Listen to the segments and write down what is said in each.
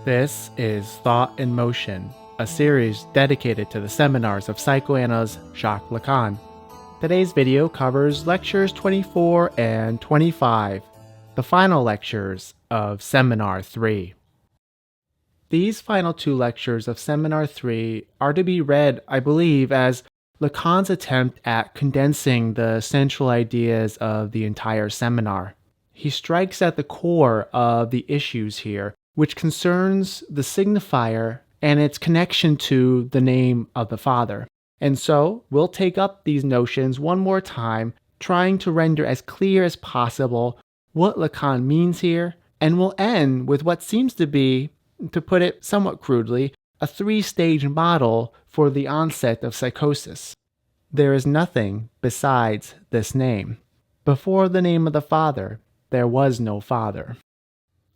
This is Thought in Motion, a series dedicated to the seminars of psychoanalyst Jacques Lacan. Today's video covers lectures 24 and 25, the final lectures of Seminar 3. These final two lectures of Seminar 3 are to be read, I believe, as Lacan's attempt at condensing the central ideas of the entire seminar. He strikes at the core of the issues here, which concerns the signifier and its connection to the name of the Father. And so we'll take up these notions one more time, trying to render as clear as possible what Lacan means here, and we'll end with what seems to be, to put it somewhat crudely, a three-stage model for the onset of psychosis. There is nothing besides this name. Before the name of the Father, there was no Father.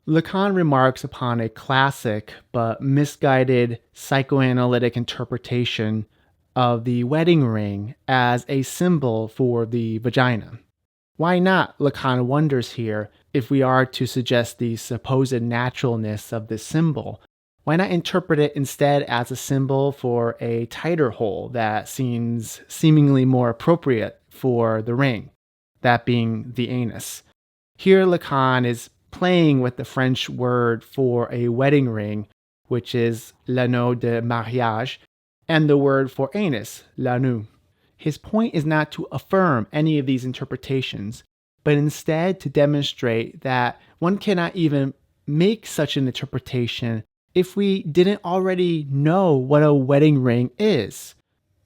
Lacan remarks upon a classic but misguided psychoanalytic interpretation of the wedding ring as a symbol for the vagina. Why not, Lacan wonders here, if we are to suggest the supposed naturalness of this symbol? Why not interpret it instead as a symbol for a tighter hole that seems seemingly more appropriate for the ring, that being the anus? Here Lacan is playing with the French word for a wedding ring, which is l'anneau de mariage, and the word for anus, l'anneau. His point is not to affirm any of these interpretations, but instead to demonstrate that one cannot even make such an interpretation if we didn't already know what a wedding ring is.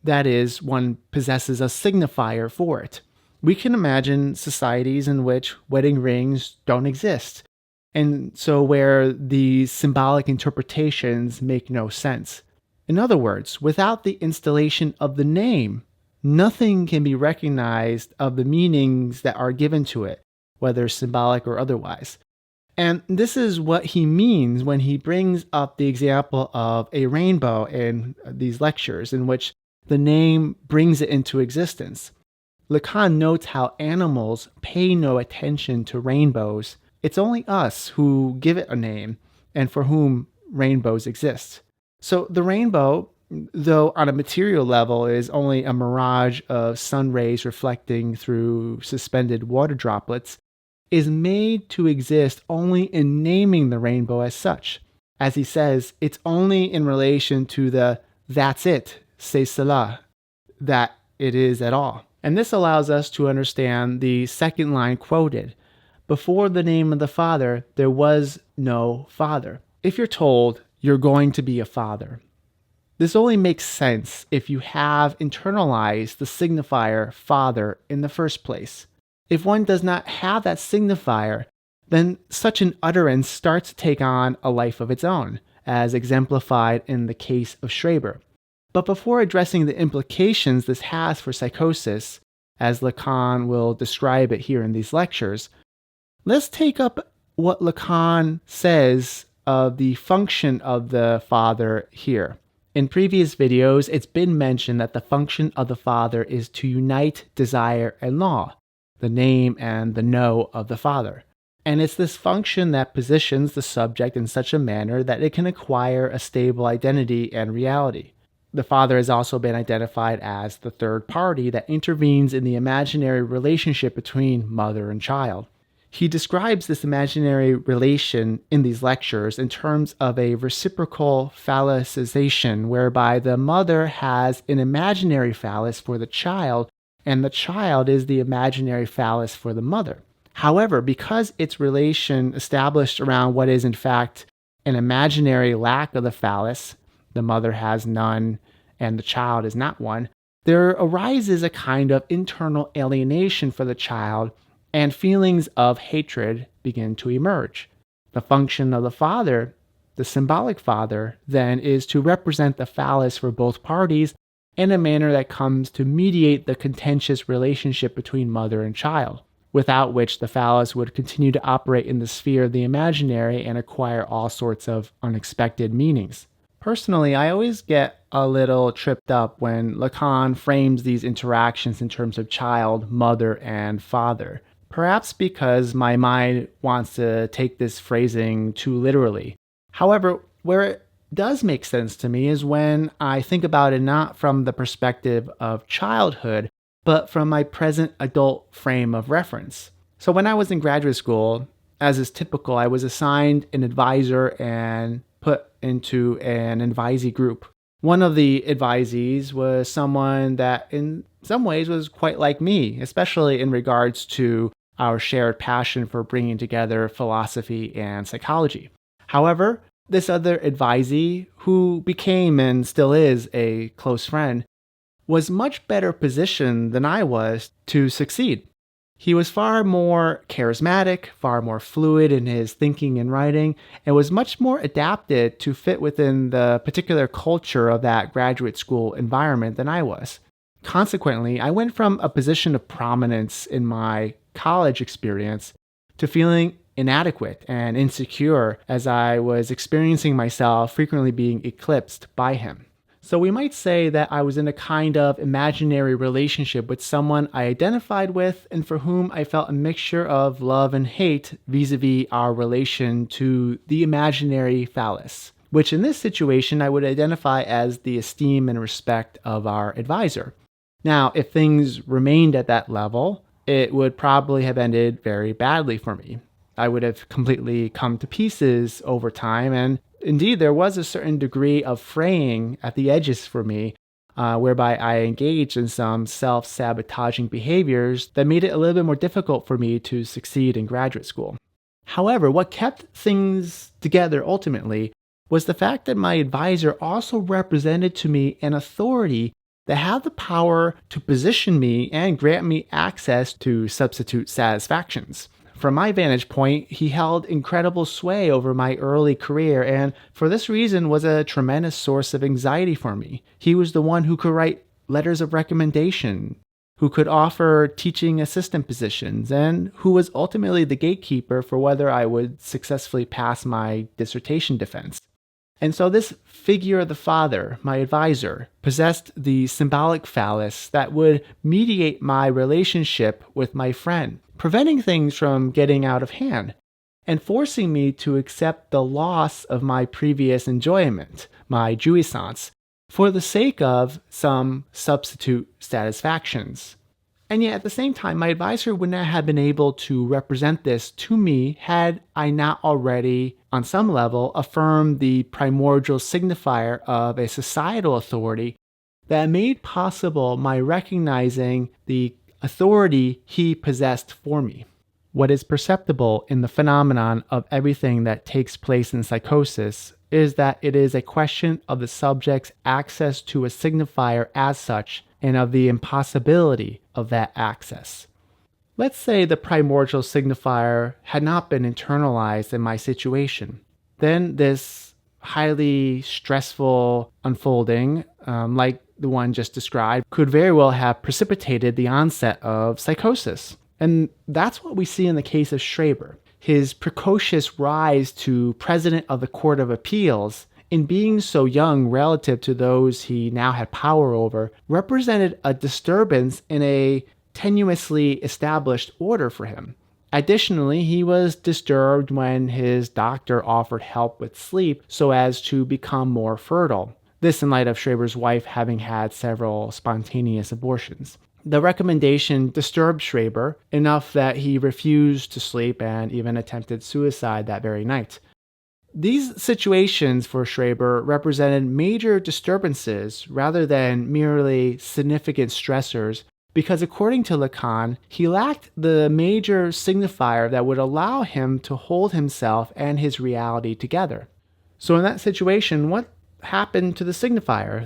That is, one possesses a signifier for it. We can imagine societies in which wedding rings don't exist, and so where these symbolic interpretations make no sense. In other words, without the installation of the name, nothing can be recognized of the meanings that are given to it, whether symbolic or otherwise. And this is what he means when he brings up the example of a rainbow in these lectures, in which the name brings it into existence. Lacan notes how animals pay no attention to rainbows. It's only us who give it a name and for whom rainbows exist. So the rainbow, though on a material level is only a mirage of sun rays reflecting through suspended water droplets, is made to exist only in naming the rainbow as such. As he says, it's only in relation to the that's it, c'est cela, that it is at all. And this allows us to understand the second line quoted. Before the name of the Father, there was no Father. If you're told you're going to be a father, this only makes sense if you have internalized the signifier Father in the first place. If one does not have that signifier, then such an utterance starts to take on a life of its own, as exemplified in the case of Schreber. But before addressing the implications this has for psychosis, as Lacan will describe it here in these lectures, let's take up what Lacan says of the function of the Father here. In previous videos, it's been mentioned that the function of the Father is to unite desire and law, the name and the know of the Father. And it's this function that positions the subject in such a manner that it can acquire a stable identity and reality. The Father has also been identified as the third party that intervenes in the imaginary relationship between mother and child. He describes this imaginary relation in these lectures in terms of a reciprocal phallicization, whereby the mother has an imaginary phallus for the child, and the child is the imaginary phallus for the mother. However, because its relation established around what is in fact an imaginary lack of the phallus, the mother has none and the child is not one, there arises a kind of internal alienation for the child, and feelings of hatred begin to emerge. The function of the Father, the symbolic Father, then is to represent the phallus for both parties in a manner that comes to mediate the contentious relationship between mother and child, without which the phallus would continue to operate in the sphere of the imaginary and acquire all sorts of unexpected meanings. Personally, I always get a little tripped up when Lacan frames these interactions in terms of child, mother, and father. Perhaps because my mind wants to take this phrasing too literally. However, Where it does make sense to me is when I think about it not from the perspective of childhood, but from my present adult frame of reference. So when I was in graduate school, as is typical, I was assigned an advisor and put into an advisee group. One of the advisees was someone that in some ways was quite like me, especially in regards to our shared passion for bringing together philosophy and psychology. However, this other advisee, who became and still is a close friend, was much better positioned than I was to succeed. He was far more charismatic, far more fluid in his thinking and writing, and was much more adapted to fit within the particular culture of that graduate school environment than I was. Consequently, I went from a position of prominence in my college experience to feeling inadequate and insecure as I was experiencing myself frequently being eclipsed by him. So we might say that I was in a kind of imaginary relationship with someone I identified with and for whom I felt a mixture of love and hate vis-a-vis our relation to the imaginary phallus, which in this situation I would identify as the esteem and respect of our advisor. Now, if things remained at that level, it would probably have ended very badly for me. I would have completely come to pieces over time, and indeed, there was a certain degree of fraying at the edges for me, whereby I engaged in some self-sabotaging behaviors that made it a little bit more difficult for me to succeed in graduate school. However, what kept things together ultimately was the fact that my advisor also represented to me an authority that had the power to position me and grant me access to substitute satisfactions. From my vantage point, he held incredible sway over my early career, and for this reason was a tremendous source of anxiety for me. He was the one who could write letters of recommendation, who could offer teaching assistant positions, and who was ultimately the gatekeeper for whether I would successfully pass my dissertation defense. And so this figure of the father, my advisor, possessed the symbolic phallus that would mediate my relationship with my friend, preventing things from getting out of hand, and forcing me to accept the loss of my previous enjoyment, my jouissance, for the sake of some substitute satisfactions. And yet at the same time, my advisor would not have been able to represent this to me had I not already, on some level, affirmed the primordial signifier of a societal authority that made possible my recognizing the authority he possessed for me. What is perceptible in the phenomenon of everything that takes place in psychosis is that it is a question of the subject's access to a signifier as such and of the impossibility of that access. Let's say the primordial signifier had not been internalized in my situation. Then this highly stressful unfolding, like the one just described, could very well have precipitated the onset of psychosis. And that's what we see in the case of Schreber. His precocious rise to president of the Court of Appeals, in being so young relative to those he now had power over, represented a disturbance in a tenuously established order for him. Additionally, he was disturbed when his doctor offered help with sleep so as to become more fertile. This in light of Schreber's wife having had several spontaneous abortions. The recommendation disturbed Schreber enough that he refused to sleep and even attempted suicide that very night. These situations for Schreber represented major disturbances rather than merely significant stressors because according to Lacan, he lacked the major signifier that would allow him to hold himself and his reality together. So in that situation, what happened to the signifier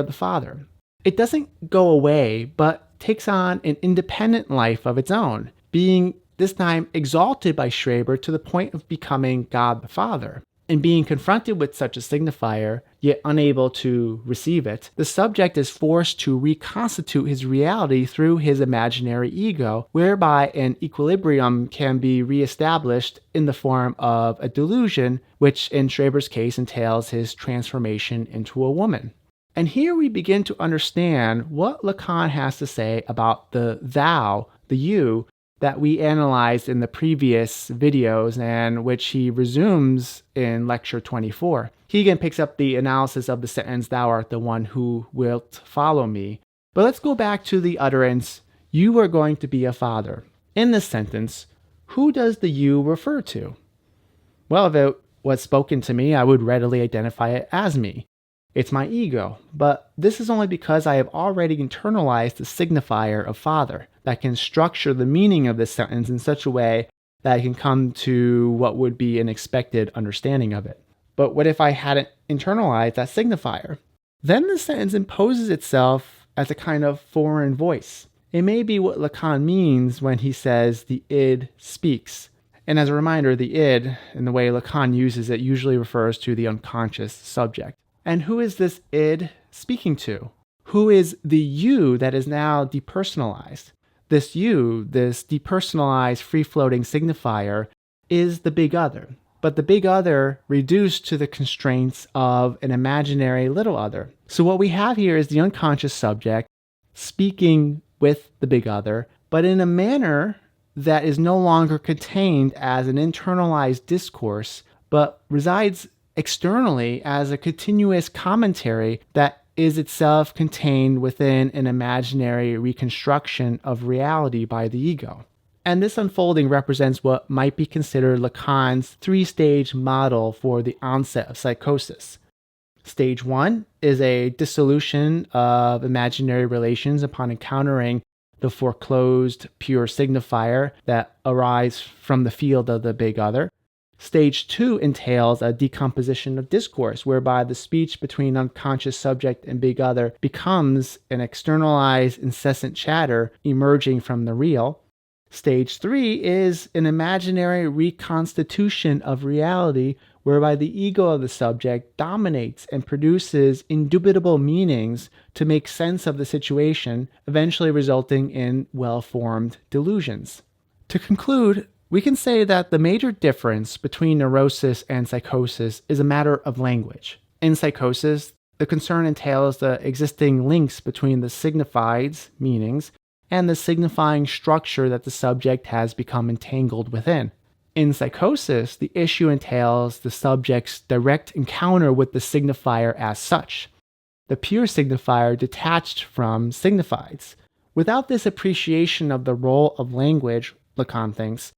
of the father? It doesn't go away, but takes on an independent life of its own, being this time exalted by Schreber to the point of becoming God the Father. And being confronted with such a signifier, yet unable to receive it, the subject is forced to reconstitute his reality through his imaginary ego, whereby an equilibrium can be reestablished in the form of a delusion, which in Schreber's case entails his transformation into a woman. And here we begin to understand what Lacan has to say about the thou, the you, that we analyzed in the previous videos and which he resumes in lecture 24. He again picks up the analysis of the sentence, "Thou art the one who wilt follow me." But let's go back to the utterance, "You are going to be a father." In this sentence, who does the you refer to? Well, if it was spoken to me, I would readily identify it as me. It's my ego, but this is only because I have already internalized the signifier of father that can structure the meaning of this sentence in such a way that I can come to what would be an expected understanding of it. But what if I hadn't internalized that signifier? Then the sentence imposes itself as a kind of foreign voice. It may be what Lacan means when he says the id speaks. And as a reminder, the id, in the way Lacan uses it, usually refers to the unconscious subject. And who is this id speaking to? Who is the you that is now depersonalized? This you, this depersonalized free-floating signifier, is the big other. But the big other reduced to the constraints of an imaginary little other. So what we have here is the unconscious subject speaking with the big other, but in a manner that is no longer contained as an internalized discourse, but resides externally as a continuous commentary that is itself contained within an imaginary reconstruction of reality by the ego. And this unfolding represents what might be considered Lacan's three-stage model for the onset of psychosis. Stage 1 is a dissolution of imaginary relations upon encountering the foreclosed pure signifier that arise from the field of the big other. Stage 2 entails a decomposition of discourse, whereby the speech between unconscious subject and big other becomes an externalized, incessant chatter emerging from the real. Stage 3 is an imaginary reconstitution of reality, whereby the ego of the subject dominates and produces indubitable meanings to make sense of the situation, eventually resulting in well-formed delusions. To conclude, we can say that the major difference between neurosis and psychosis is a matter of language. In psychosis, the concern entails the existing links between the signifieds, meanings, and the signifying structure that the subject has become entangled within. In psychosis, the issue entails the subject's direct encounter with the signifier as such, the pure signifier detached from signifieds. Without this appreciation of the role of language, Lacan thinks,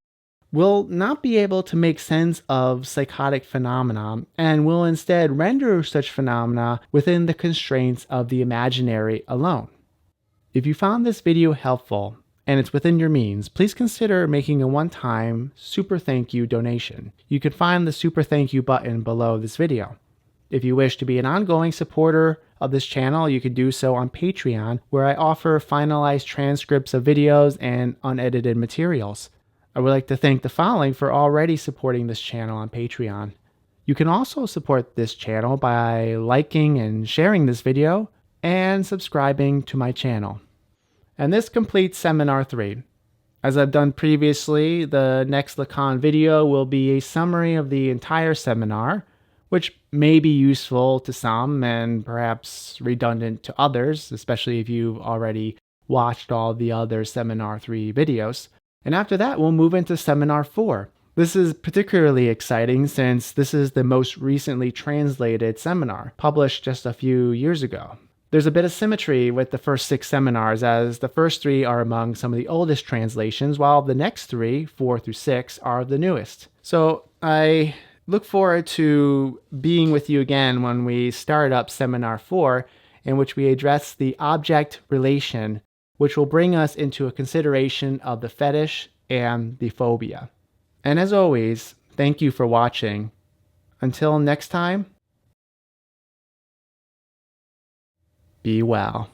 will not be able to make sense of psychotic phenomena and will instead render such phenomena within the constraints of the imaginary alone. If you found this video helpful and it's within your means, please consider making a one-time super thank you donation. You can find the super thank you button below this video. If you wish to be an ongoing supporter of this channel, you can do so on Patreon, where I offer finalized transcripts of videos and unedited materials. I would like to thank the following for already supporting this channel on Patreon. You can also support this channel by liking and sharing this video and subscribing to my channel. And this completes Seminar 3. As I've done previously, the next Lacan video will be a summary of the entire seminar, which may be useful to some and perhaps redundant to others, especially if you've already watched all the other Seminar 3 videos. And after that, we'll move into Seminar 4. This is particularly exciting since this is the most recently translated seminar, published just a few years ago. There's a bit of symmetry with the first 6 seminars, as the first 3 are among some of the oldest translations, while the next 3, 4 through 6, are the newest. So I look forward to being with you again when we start up Seminar 4, in which we address the object relation, which will bring us into a consideration of the fetish and the phobia. And as always, thank you for watching. Until next time, be well.